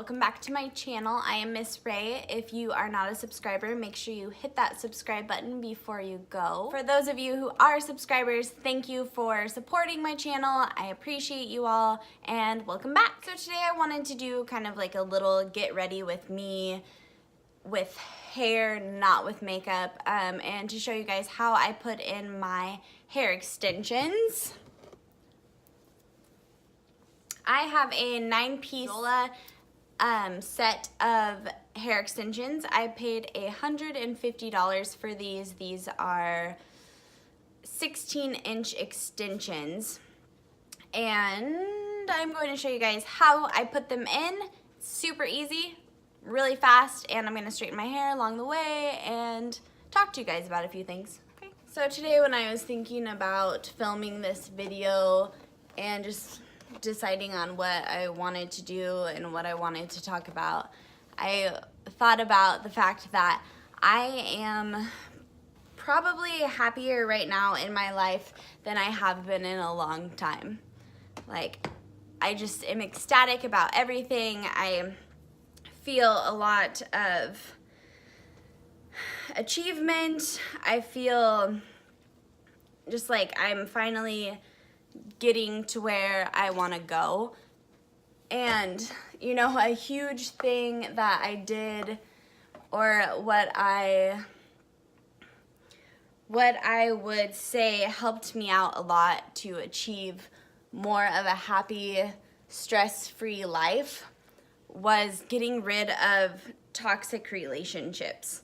welcome back to my channel. I am Miss Ray. If you are not a subscriber, make sure you hit that subscribe button before you go. For those of you who are subscribers, thank you for supporting my channel. I appreciate you all and welcome back. So today I wanted to do kind of like a little get ready with me with hair, not with makeup, and to show you guys how I put in my hair extensions. I have a 9-piece Zala set of hair extensions. I paid $150 for these. These are 16-inch extensions. And I'm going to show you guys how I put them in. Super easy, really fast, and I'm going to straighten my hair along the way and talk to you guys about a few things. Okay. So today when I was thinking about filming this video and just deciding on what I wanted to do and what I wanted to talk about, I thought about the fact that I am probably happier right now in my life than I have been in a long time. Like, I just am ecstatic about everything. I feel a lot of achievement. I feel just like I'm finally getting to where I want to go. And you know, a huge thing that I did, or what I would say helped me out a lot to achieve more of a happy, stress-free life, was getting rid of toxic relationships.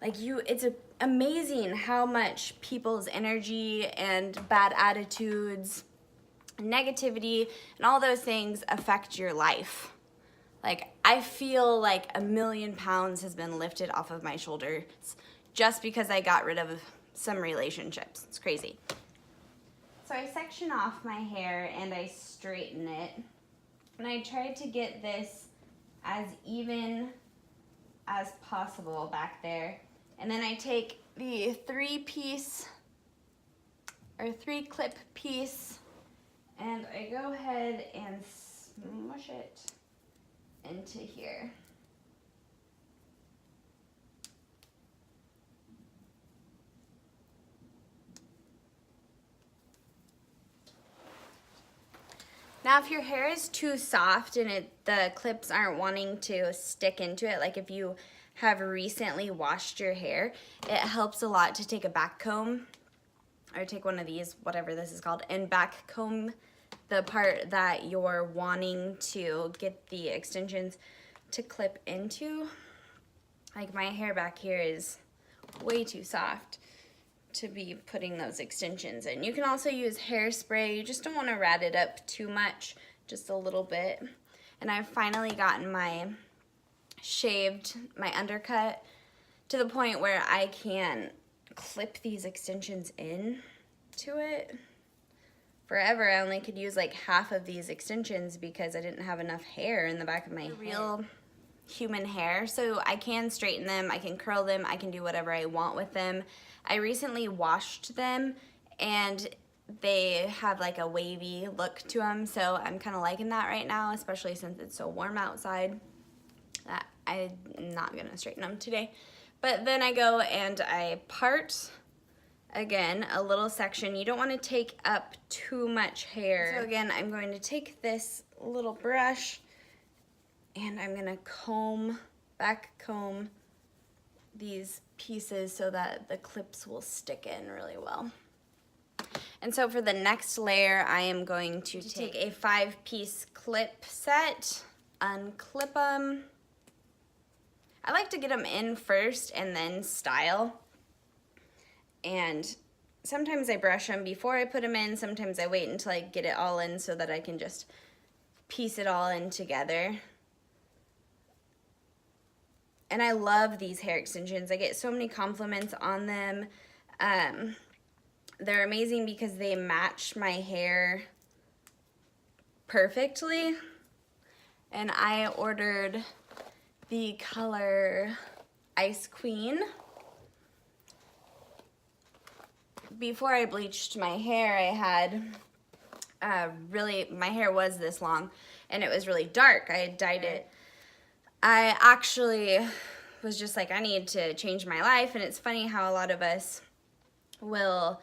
Like, it's amazing how much people's energy and bad attitudes, negativity, and all those things affect your life. Like, I feel like 1,000,000 pounds has been lifted off of my shoulders just because I got rid of some relationships. It's crazy. So I section off my hair and I straighten it. And I try to get this as even as possible back there. And then I take the 3-piece or 3-clip piece and I go ahead and smush it into here. Now, if your hair is too soft and the clips aren't wanting to stick into it, like if you have recently washed your hair, it helps a lot to take a back comb, or take one of these, whatever this is called, and back comb the part that you're wanting to get the extensions to clip into. Like, my hair back here is way too soft to be putting those extensions in. You can also use hairspray. You just don't want to rat it up too much, just a little bit. And I've finally gotten my undercut to the point where I can clip these extensions in to it. Forever, I only could use like half of these extensions because I didn't have enough hair in the back of my head. Real human hair, so I can straighten them, I can curl them, I can do whatever I want with them. I recently washed them and they have like a wavy look to them, so I'm kind of liking that right now, especially since it's so warm outside. I'm not gonna straighten them today. But then I go and I part, again, a little section. You don't want to take up too much hair. So again, I'm going to take this little brush and I'm gonna back comb these pieces so that the clips will stick in really well. And so for the next layer, I am going to take a 5-piece clip set, unclip them. I like to get them in first and then style. And sometimes I brush them before I put them in. Sometimes I wait until I get it all in so that I can just piece it all in together. And I love these hair extensions. I get so many compliments on them. They're amazing because they match my hair perfectly. And I ordered the color Ice Queen. Before I bleached my hair, I had my hair was this long and it was really dark. I had dyed it I actually was just like, I need to change my life. And it's funny how a lot of us will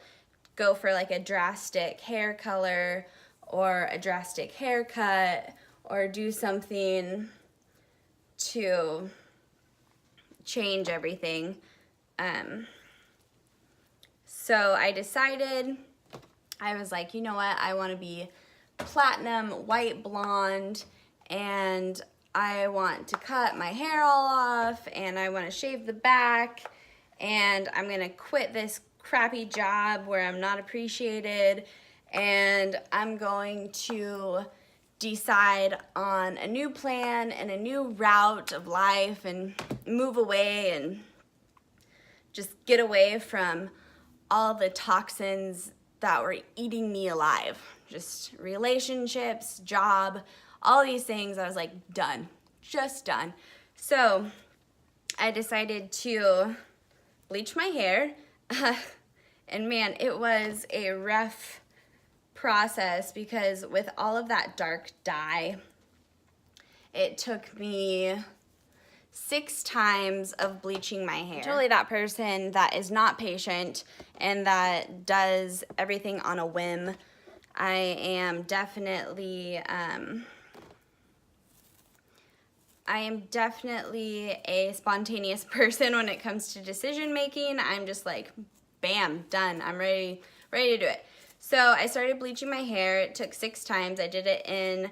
go for like a drastic hair color or a drastic haircut or do something to change everything. So I decided, I was like, you know what, I want to be platinum white blonde, and I want to cut my hair all off, and I want to shave the back, and I'm gonna quit this crappy job where I'm not appreciated, and I'm going to decide on a new plan and a new route of life and move away and just get away from all the toxins that were eating me alive. Just relationships, job, all these things. I was like, done, just done. So I decided to bleach my hair. And man, it was a rough process because with all of that dark dye, it took me 6 times of bleaching my hair. Totally that person that is not patient and that does everything on a whim. I am definitely a spontaneous person when it comes to decision making. I'm just like, bam, done. I'm ready to do it. So I started bleaching my hair. It took 6 times. I did it in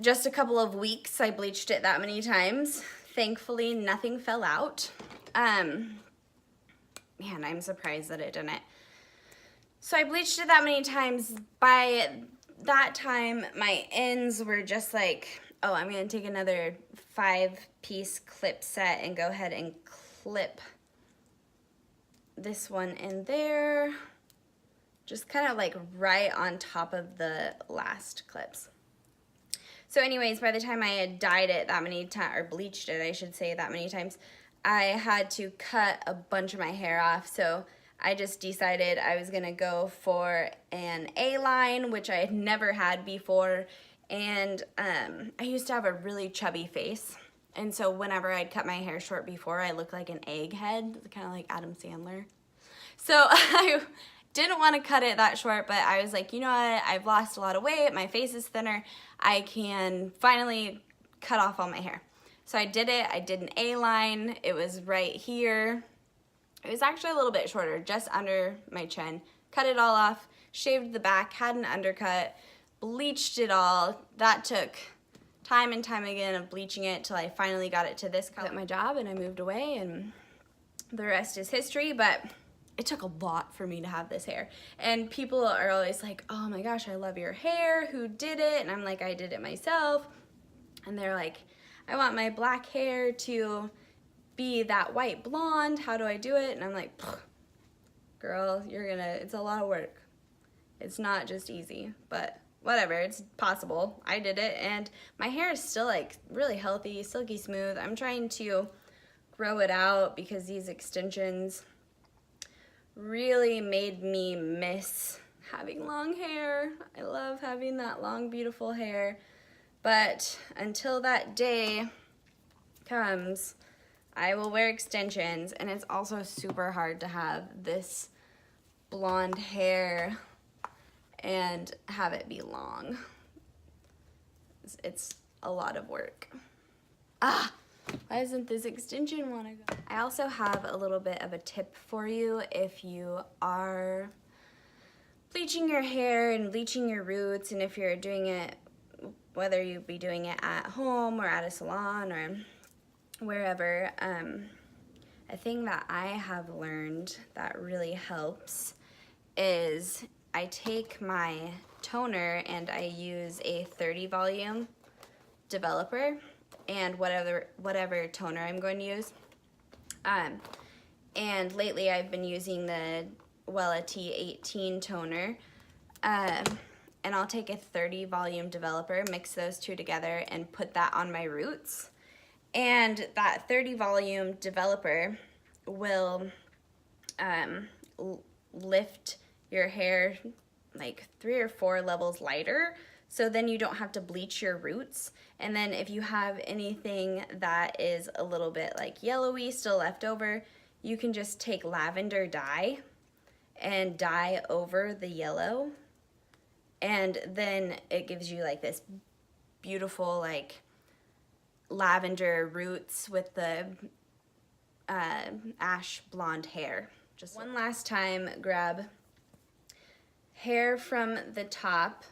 just a couple of weeks. I bleached it that many times. Thankfully, nothing fell out. Man, I'm surprised that it didn't. So I bleached it that many times. By that time, my ends were just like, oh, I'm gonna take another 5-piece clip set and go ahead and clip this one in there. Just kind of like right on top of the last clips. So anyways, by the time I had dyed it that many times, or bleached it, I should say, that many times, I had to cut a bunch of my hair off. So I just decided I was gonna go for an A-line, which I had never had before. And I used to have a really chubby face. And so whenever I'd cut my hair short before, I looked like an egghead, kind of like Adam Sandler. So I didn't want to cut it that short, but I was like, you know what, I've lost a lot of weight, my face is thinner, I can finally cut off all my hair. So I did it. I did an A-line. It was right here. It was actually a little bit shorter, just under my chin. Cut it all off, shaved the back, had an undercut, bleached it all. That took time and time again of bleaching it till I finally got it to this color. I quit my job and I moved away, and the rest is history. But it took a lot for me to have this hair. And people are always like, oh my gosh, I love your hair. Who did it? And I'm like, I did it myself. And they're like, I want my black hair to be that white blonde. How do I do it? And I'm like, girl, it's a lot of work. It's not just easy, but whatever, it's possible. I did it, and my hair is still like really healthy, silky smooth. I'm trying to grow it out because these extensions really made me miss having long hair. I love having that long, beautiful hair. But until that day comes, I will wear extensions. And it's also super hard to have this blonde hair and have it be long. It's a lot of work. Why doesn't this extension want to go? I also have a little bit of a tip for you if you are bleaching your hair and bleaching your roots, and if you're doing it, whether you be doing it at home or at a salon or wherever, a thing that I have learned that really helps is I take my toner and I use a 30 volume developer and whatever toner I'm going to use. And lately I've been using the Wella T18 toner. And I'll take a 30 volume developer, mix those two together, and put that on my roots. And that 30 volume developer will lift your hair like 3 or 4 levels lighter. so then you don't have to bleach your roots. And then if you have anything that is a little bit like yellowy still left over, you can just take lavender dye and dye over the yellow, and then it gives you like this beautiful like lavender roots with the ash blonde hair. Just one last time, grab hair from the top,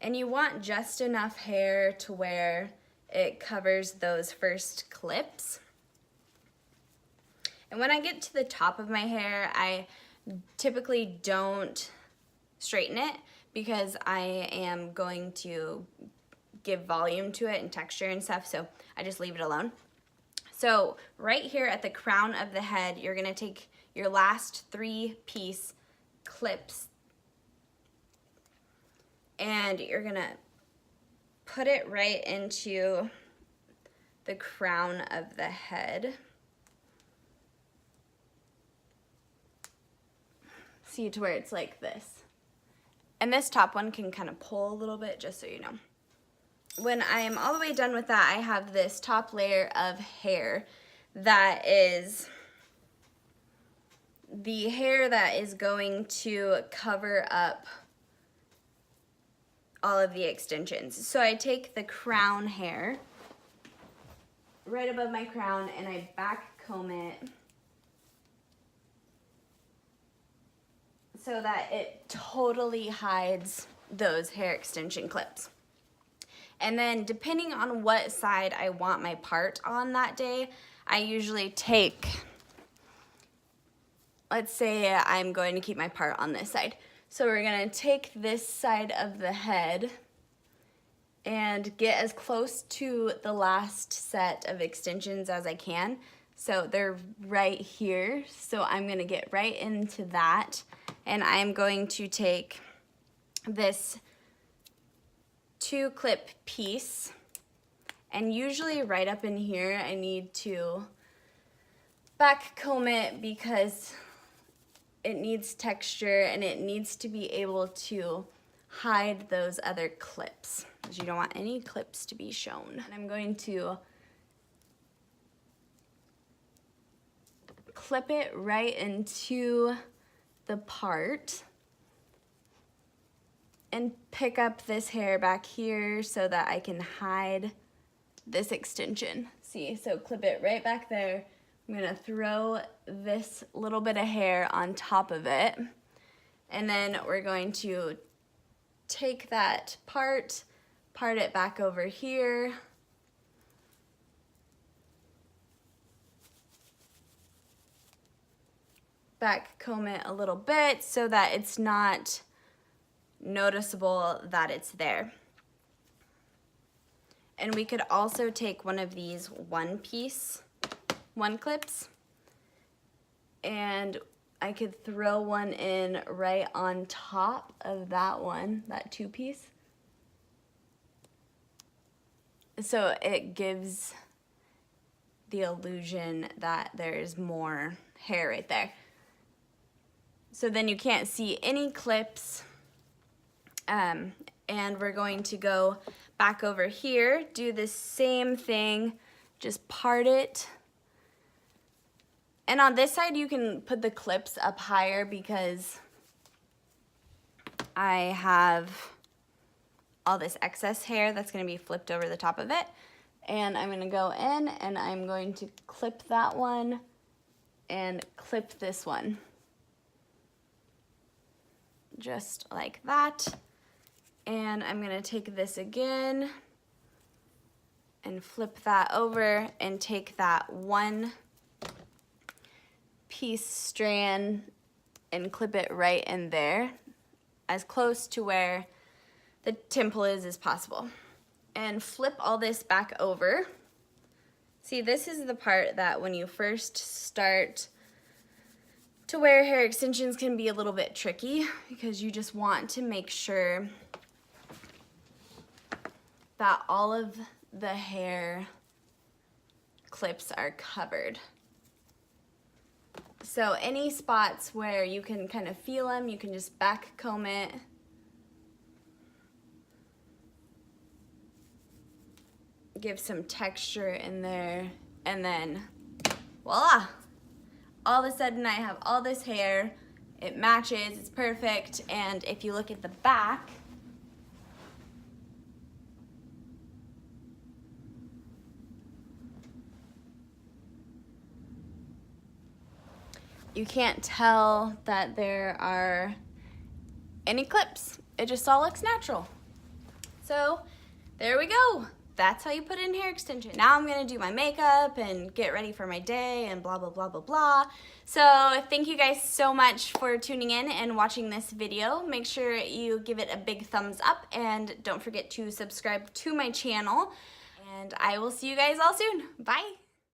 and you want just enough hair to where it covers those first clips. And when I get to the top of my hair, I typically don't straighten it because I am going to give volume to it and texture and stuff, so I just leave it alone. So right here at the crown of the head, you're gonna take your last 3-piece clips and you're gonna put it right into the crown of the head. See, to where it's like this. And this top one can kind of pull a little bit, just so you know. When I am all the way done with that, I have this top layer of hair that is the hair that is going to cover up all of the extensions. So I take the crown hair right above my crown and I back comb it so that it totally hides those hair extension clips. And then depending on what side I want my part on that day, I usually take, let's say I'm going to keep my part on this side. So we're gonna take this side of the head and get as close to the last set of extensions as I can. So they're right here. So I'm gonna get right into that. And I'm going to take this 2-clip piece, and usually right up in here I need to back comb it because it needs texture and it needs to be able to hide those other clips, because you don't want any clips to be shown. And I'm going to clip it right into the part and pick up this hair back here so that I can hide this extension. See, so clip it right back there. I'm gonna throw this little bit of hair on top of it, and then we're going to take that part it back over here, back comb it a little bit so that it's not noticeable that it's there. And we could also take one of these 1-piece 1-clips, and I could throw one in right on top of that one, that 2-piece. So it gives the illusion that there's more hair right there. So then you can't see any clips. And we're going to go back over here, do the same thing, just part it. And on this side, you can put the clips up higher because I have all this excess hair that's gonna be flipped over the top of it. And I'm gonna go in and I'm going to clip that one and clip this one. Just like that. And I'm gonna take this again and flip that over and take that 1-piece strand and clip it right in there, as close to where the temple is as possible. And flip all this back over. See, this is the part that when you first start to wear hair extensions can be a little bit tricky, because you just want to make sure that all of the hair clips are covered. So any spots where you can kind of feel them, you can just back comb it give some texture in there, and then voila! All of a sudden I have all this hair. It matches, it's perfect, and if you look at the back, you can't tell that there are any clips. It just all looks natural. So there we go. That's how you put in hair extension. Now I'm gonna do my makeup and get ready for my day and blah, blah, blah, blah, blah. So thank you guys so much for tuning in and watching this video. Make sure you give it a big thumbs up and don't forget to subscribe to my channel. And I will see you guys all soon. Bye.